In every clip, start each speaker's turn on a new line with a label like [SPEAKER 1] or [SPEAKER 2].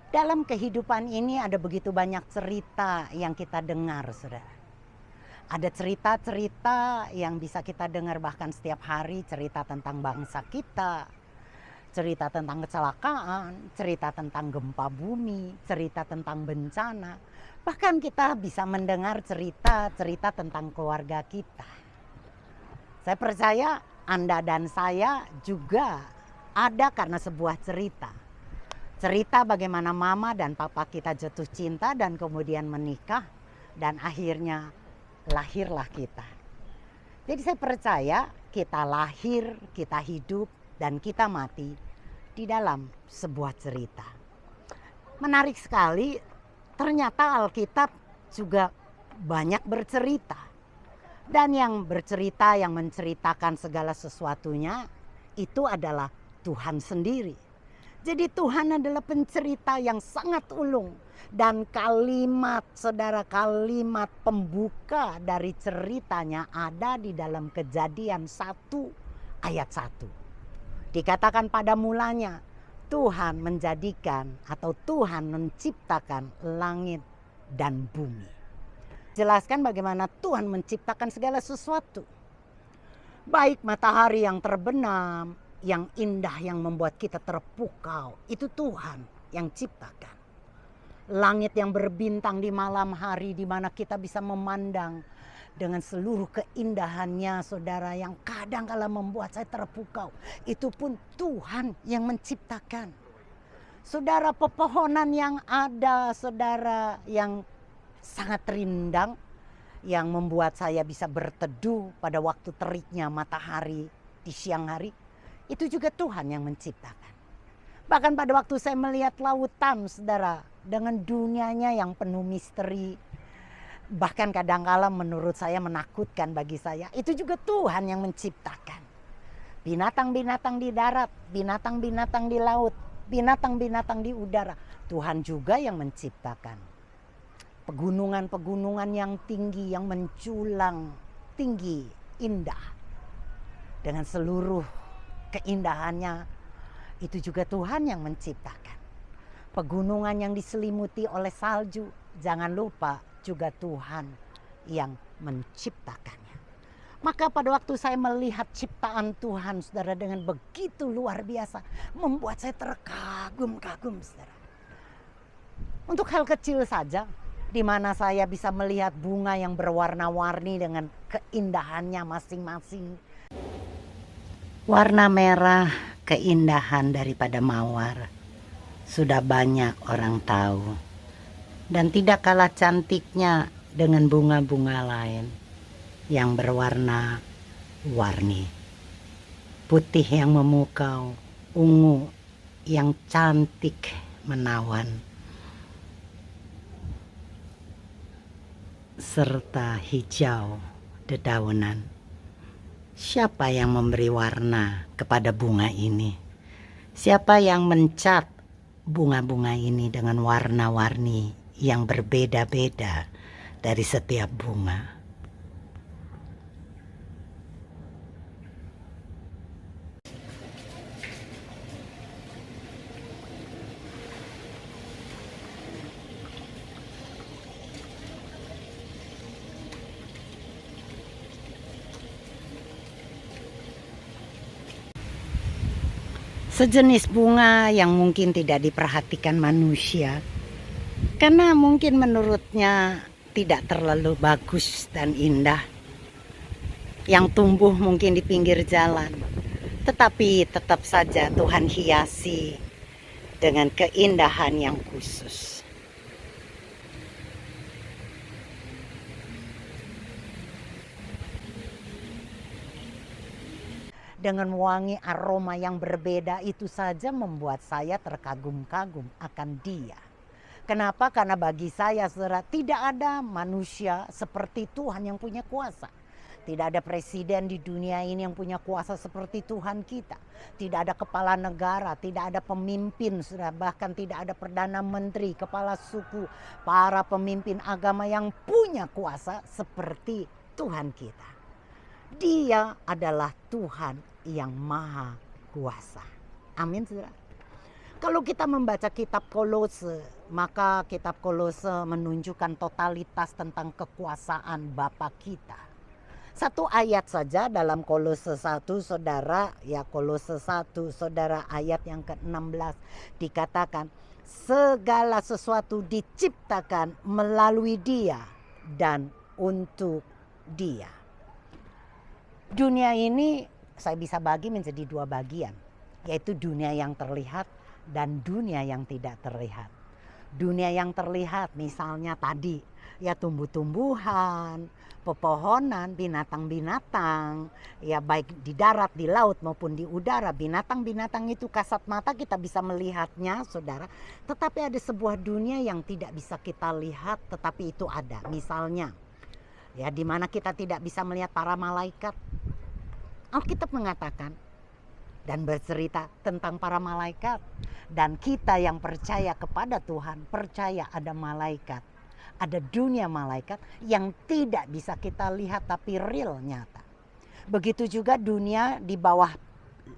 [SPEAKER 1] Dalam kehidupan ini ada begitu banyak cerita yang kita dengar, saudara. Ada cerita-cerita yang bisa kita dengar bahkan setiap hari, cerita tentang bangsa kita, cerita tentang kecelakaan, cerita tentang gempa bumi, cerita tentang bencana. Bahkan kita bisa mendengar cerita-cerita tentang keluarga kita. Saya percaya Anda dan saya juga ada karena sebuah cerita. Cerita bagaimana mama dan papa kita jatuh cinta dan kemudian menikah dan akhirnya lahirlah kita. Jadi saya percaya kita lahir, kita hidup, dan kita mati di dalam sebuah cerita. Menarik sekali, ternyata Alkitab juga banyak bercerita. Dan yang bercerita, yang menceritakan segala sesuatunya, itu adalah Tuhan sendiri. Jadi Tuhan adalah pencerita yang sangat ulung. Dan kalimat, saudara, kalimat pembuka dari ceritanya ada di dalam Kejadian 1 ayat 1. Dikatakan pada mulanya, Tuhan menjadikan atau Tuhan menciptakan langit dan bumi. Jelaskan bagaimana Tuhan menciptakan segala sesuatu. Baik matahari yang terbenam, yang indah, yang membuat kita terpukau, itu Tuhan yang ciptakan. Langit yang berbintang di malam hari, di mana kita bisa memandang dengan seluruh keindahannya, saudara, yang kadang-kala membuat saya terpukau. Itu pun Tuhan yang menciptakan. Saudara, pepohonan yang ada, saudara, yang sangat rindang, yang membuat saya bisa berteduh pada waktu teriknya matahari di siang hari, itu juga Tuhan yang menciptakan. Bahkan pada waktu saya melihat lautan, saudara, dengan dunianya yang penuh misteri, bahkan kadangkala menurut saya menakutkan bagi saya, itu juga Tuhan yang menciptakan. Binatang-binatang di darat, binatang-binatang di laut, binatang-binatang di udara, Tuhan juga yang menciptakan. Pegunungan-pegunungan yang tinggi, yang menculang tinggi, indah, dengan seluruh keindahannya, itu juga Tuhan yang menciptakan. Pegunungan yang diselimuti oleh salju, jangan lupa juga Tuhan yang menciptakannya. Maka pada waktu saya melihat ciptaan Tuhan, saudara, dengan begitu luar biasa, membuat saya terkagum-kagum, saudara. Untuk hal kecil saja, di mana saya bisa melihat bunga yang berwarna-warni dengan keindahannya masing-masing. Warna merah, keindahan daripada mawar, sudah banyak orang tahu. Dan tidak kalah cantiknya dengan bunga-bunga lain yang berwarna-warni. Putih yang memukau, ungu yang cantik menawan, serta hijau dedaunan. Siapa yang memberi warna kepada bunga ini? Siapa yang mencat bunga-bunga ini dengan warna-warni yang berbeda-beda dari setiap bunga? Sejenis bunga yang mungkin tidak diperhatikan manusia, karena mungkin menurutnya tidak terlalu bagus dan indah, yang tumbuh mungkin di pinggir jalan, tetapi tetap saja Tuhan hiasi dengan keindahan yang khusus. Dengan wangi aroma yang berbeda, itu saja membuat saya terkagum-kagum akan dia. Kenapa? Karena bagi saya, saudara, tidak ada manusia seperti Tuhan yang punya kuasa. Tidak ada presiden di dunia ini yang punya kuasa seperti Tuhan kita. Tidak ada kepala negara, tidak ada pemimpin, saudara, bahkan tidak ada perdana menteri, kepala suku, para pemimpin agama yang punya kuasa seperti Tuhan kita. Dia adalah Tuhan yang maha kuasa. Amin, saudara. Kalau kita membaca kitab Kolose, maka kitab Kolose menunjukkan totalitas tentang kekuasaan Bapa kita. Satu ayat saja dalam Kolose 1 saudara, ya Kolose 1 saudara ayat yang ke-16 dikatakan, segala sesuatu diciptakan melalui Dia dan untuk Dia. Dunia ini saya bisa bagi menjadi dua bagian, yaitu dunia yang terlihat dan dunia yang tidak terlihat. Dunia yang terlihat misalnya tadi ya tumbuh-tumbuhan, pepohonan, binatang-binatang, ya baik di darat, di laut maupun di udara. Binatang-binatang itu kasat mata kita bisa melihatnya, saudara. Tetapi ada sebuah dunia yang tidak bisa kita lihat, tetapi itu ada. Misalnya, ya di mana kita tidak bisa melihat para malaikat. Alkitab mengatakan dan bercerita tentang para malaikat. Dan kita yang percaya kepada Tuhan, percaya ada malaikat. Ada dunia malaikat yang tidak bisa kita lihat tapi real, nyata. Begitu juga dunia di bawah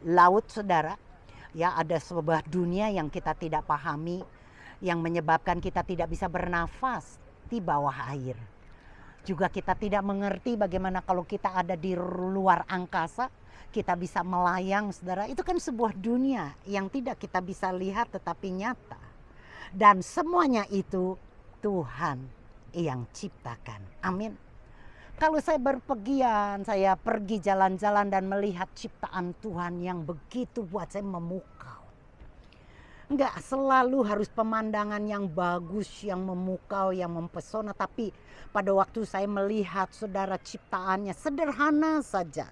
[SPEAKER 1] laut, saudara. Ya, ada sebuah dunia yang kita tidak pahami, yang menyebabkan kita tidak bisa bernafas di bawah air. Juga kita tidak mengerti bagaimana kalau kita ada di luar angkasa, kita bisa melayang, saudara. Itu kan sebuah dunia yang tidak kita bisa lihat tetapi nyata. Dan semuanya itu Tuhan yang ciptakan. Amin. Kalau saya berpergian, saya pergi jalan-jalan dan melihat ciptaan Tuhan yang begitu buat saya memukau. Enggak selalu harus pemandangan yang bagus, yang memukau, yang mempesona. Tapi pada waktu saya melihat saudara ciptaannya sederhana saja.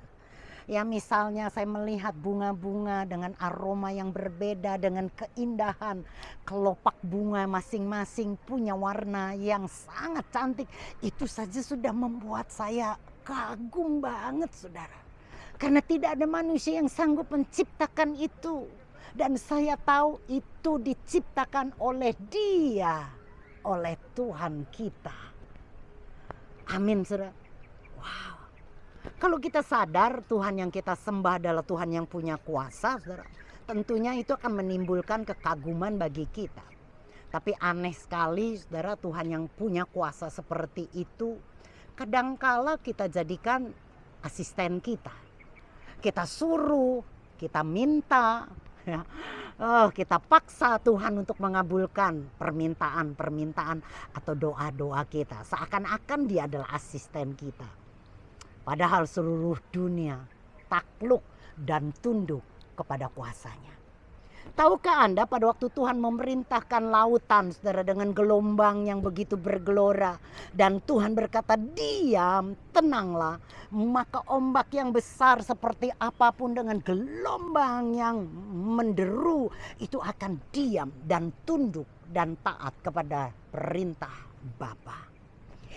[SPEAKER 1] Ya misalnya saya melihat bunga-bunga dengan aroma yang berbeda, dengan keindahan. Kelopak bunga masing-masing punya warna yang sangat cantik. Itu saja sudah membuat saya kagum banget, saudara. Karena tidak ada manusia yang sanggup menciptakan itu. Dan saya tahu itu diciptakan oleh Dia, oleh Tuhan kita. Amin, saudara. Wow. Kalau kita sadar Tuhan yang kita sembah adalah Tuhan yang punya kuasa, saudara, tentunya itu akan menimbulkan kekaguman bagi kita. Tapi aneh sekali, saudara, Tuhan yang punya kuasa seperti itu kadangkala kita jadikan asisten kita. Kita suruh, kita minta, ya. Kita paksa Tuhan untuk mengabulkan permintaan-permintaan atau doa-doa kita. Seakan-akan Dia adalah asisten kita. Padahal seluruh dunia takluk dan tunduk kepada kuasanya. Tahukah Anda pada waktu Tuhan memerintahkan lautan, saudara, dengan gelombang yang begitu bergelora. Dan Tuhan berkata, diam, tenanglah. Maka ombak yang besar seperti apapun dengan gelombang yang menderu, itu akan diam dan tunduk dan taat kepada perintah Bapa.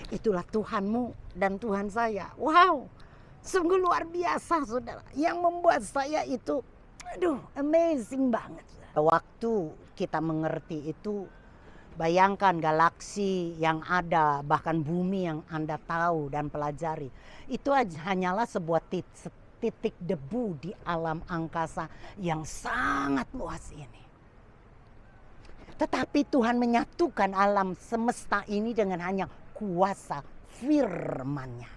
[SPEAKER 1] Itulah Tuhanmu dan Tuhan saya. Wow, sungguh luar biasa, saudara. Yang membuat saya itu, aduh, amazing banget. Waktu kita mengerti itu, bayangkan galaksi yang ada, bahkan bumi yang Anda tahu dan pelajari. Itu hanyalah sebuah titik debu di alam angkasa yang sangat luas ini. Tetapi Tuhan menyatukan alam semesta ini dengan hanya kuasa firman-Nya.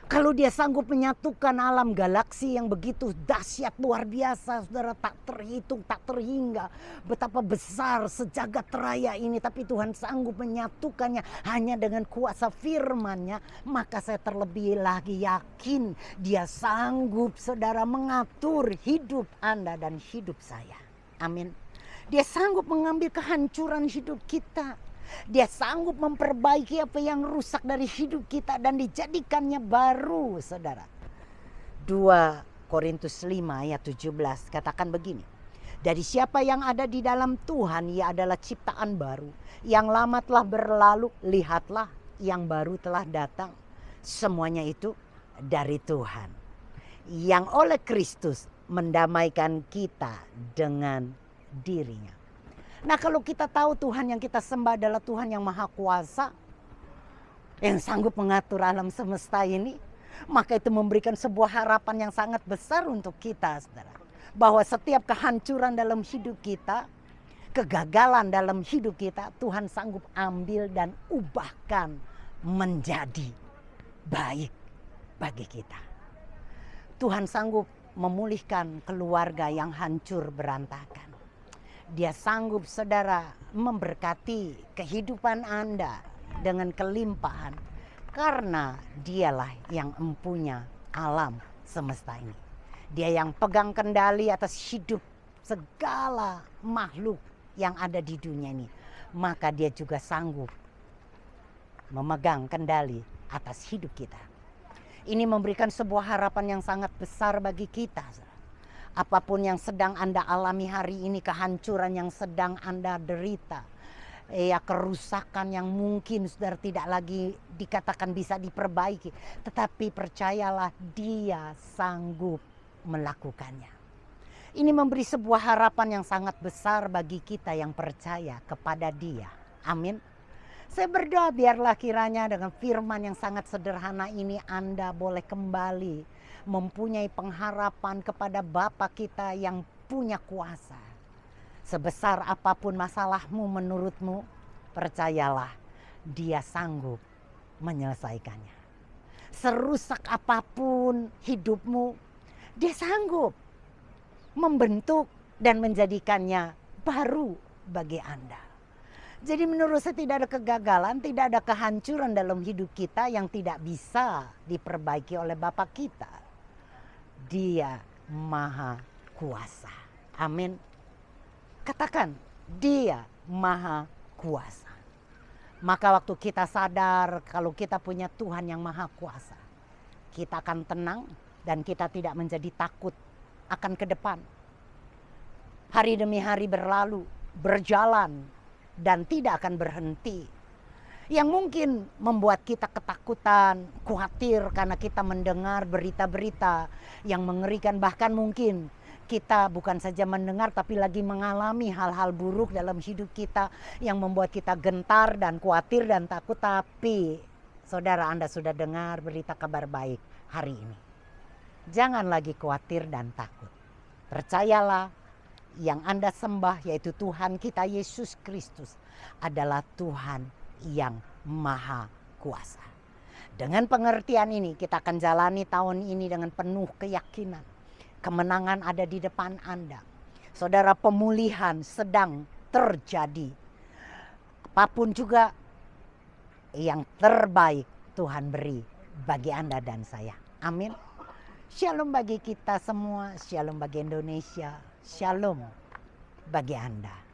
[SPEAKER 1] Kalau Dia sanggup menyatukan alam galaksi yang begitu dahsyat luar biasa, saudara, tak terhitung, tak terhingga betapa besar sejagat raya ini, tapi Tuhan sanggup menyatukannya hanya dengan kuasa firman-Nya, maka saya terlebih lagi yakin Dia sanggup, saudara, mengatur hidup Anda dan hidup saya. Amin. Dia sanggup mengambil kehancuran hidup kita. Dia sanggup memperbaiki apa yang rusak dari hidup kita dan dijadikannya baru, saudara. 2 Korintus 5 ayat 17 katakan begini. Dari siapa yang ada di dalam Tuhan, ia adalah ciptaan baru. Yang lama telah berlalu, lihatlah yang baru telah datang. Semuanya itu dari Tuhan, yang oleh Kristus mendamaikan kita dengan dirinya. Nah, kalau kita tahu Tuhan yang kita sembah adalah Tuhan yang maha kuasa, yang sanggup mengatur alam semesta ini, maka itu memberikan sebuah harapan yang sangat besar untuk kita, saudara. Bahwa setiap kehancuran dalam hidup kita, kegagalan dalam hidup kita, Tuhan sanggup ambil dan ubahkan menjadi baik bagi kita. Tuhan sanggup memulihkan keluarga yang hancur berantakan. Dia sanggup, saudara, memberkati kehidupan Anda dengan kelimpahan, karena dialah yang empunya alam semesta ini. Dia yang pegang kendali atas hidup segala makhluk yang ada di dunia ini. Maka dia juga sanggup memegang kendali atas hidup kita. Ini memberikan sebuah harapan yang sangat besar bagi kita. Apapun yang sedang Anda alami hari ini, kehancuran yang sedang Anda derita, kerusakan yang mungkin sudah tidak lagi dikatakan bisa diperbaiki, tetapi percayalah, Dia sanggup melakukannya. Ini memberi sebuah harapan yang sangat besar bagi kita yang percaya kepada Dia. Amin. Saya berdoa biarlah kiranya dengan firman yang sangat sederhana ini Anda boleh kembali mempunyai pengharapan kepada Bapa kita yang punya kuasa. Sebesar apapun masalahmu menurutmu, percayalah, Dia sanggup menyelesaikannya. Serusak apapun hidupmu, Dia sanggup membentuk dan menjadikannya baru bagi Anda. Jadi menurut saya tidak ada kegagalan, tidak ada kehancuran dalam hidup kita yang tidak bisa diperbaiki oleh Bapa kita. Dia Maha Kuasa. Amin. Katakan, Dia Maha Kuasa. Maka waktu kita sadar kalau kita punya Tuhan yang Maha Kuasa, kita akan tenang dan kita tidak menjadi takut akan ke depan. Hari demi hari berlalu, berjalan, dan tidak akan berhenti. Yang mungkin membuat kita ketakutan, khawatir karena kita mendengar berita-berita yang mengerikan. Bahkan mungkin kita bukan saja mendengar tapi lagi mengalami hal-hal buruk dalam hidup kita yang membuat kita gentar dan khawatir dan takut. Tapi saudara, Anda sudah dengar berita kabar baik hari ini. Jangan lagi khawatir dan takut. Percayalah, yang Anda sembah yaitu Tuhan kita Yesus Kristus adalah Tuhan yang Maha Kuasa. Dengan pengertian ini kita akan jalani tahun ini dengan penuh keyakinan. Kemenangan ada di depan Anda. Saudara, pemulihan sedang terjadi. Apapun juga yang terbaik Tuhan beri bagi Anda dan saya. Amin. Shalom bagi kita semua, shalom bagi Indonesia, shalom bagi Anda.